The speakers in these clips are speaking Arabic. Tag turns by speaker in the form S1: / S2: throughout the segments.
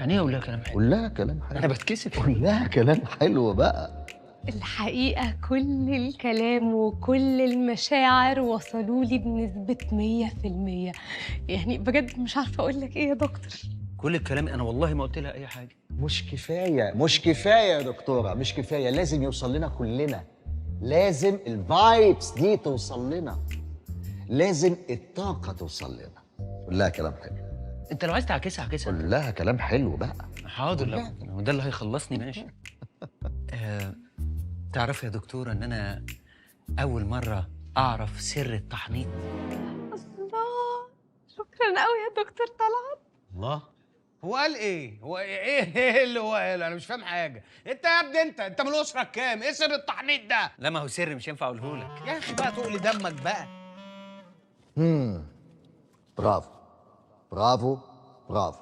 S1: يعني ايه اقول لها كلام حلو؟
S2: قول لها كلام حلو.
S1: انا بتكسف.
S2: قول لها كلام حلو بقى.
S3: الحقيقة كل الكلام وكل المشاعر وصلوا لي بنسبة 100%. يعني بجد مش عارفة أقول لك إيه يا دكتور.
S1: كل الكلام انا والله ما قلت لها اي حاجه.
S2: مش كفايه، مش كفايه يا دكتوره، مش كفايه، لازم يوصل لنا كلنا. لازم الفايبس دي توصل لنا، لازم الطاقه توصل لنا. قول لها كلام حلو.
S1: انت لو عايز تعكسها اعكسها.
S2: قول لها كلام حلو بقى.
S1: حاضر، لو ده اللي هيخلصني ماشي. تعرفي يا دكتوره ان انا اول مره اعرف سر التحنيط.
S3: الله، شكرا قوي يا دكتور طلعت.
S4: الله، هو قال ايه؟ هو ايه اللي هو قاله؟ انا مش فاهم حاجه. انت يا ابني انت من الاسره الكام؟ ايه سر التحنيط ده؟
S1: لا ما هو سر مش ينفع اقوله لك.
S4: يا اخي بقى تقلي دمك بقى.
S2: برافو برافو برافو.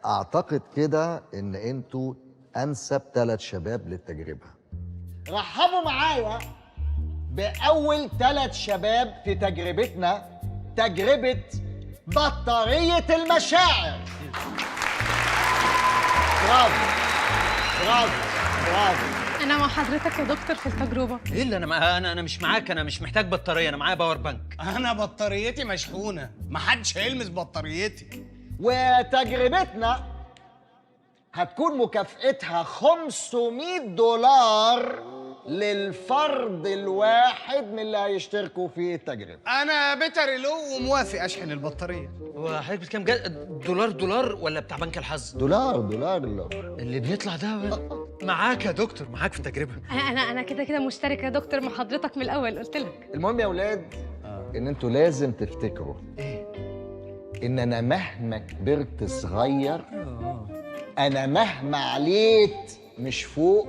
S2: اعتقد كده ان انتوا انسب 3 شباب للتجربه. رحبوا معايا باول 3 شباب في تجربتنا، تجربه بطاريه المشاعر. برافو برافو برافو.
S3: أنا مع حضرتك يا دكتور في التجربة.
S1: ايه اللي انا مش معاك، انا مش محتاج بطاريه، انا معايا باور بانك.
S4: انا بطاريتي مشحونه، محدش هيلمس بطاريتي.
S2: وتجربتنا هتكون مكافئتها $500 للفرد الواحد من اللي هيشتركوا في التجربة.
S4: انا بيتر لو وموافق اشحن البطاريه.
S1: هو حضرتك بكام دولار ولا بتاع بنك الحظ؟
S2: دولار.
S1: اللي بيطلع ده معاك يا دكتور، معاك في التجربه.
S3: أنا كده مشتركة يا دكتور مع حضرتك من الأول، قلت لك.
S2: المهم يا أولاد إن أنتوا لازم تفتكروا إن أنا مهما كبرت صغير، أنا مهما عليت مش فوق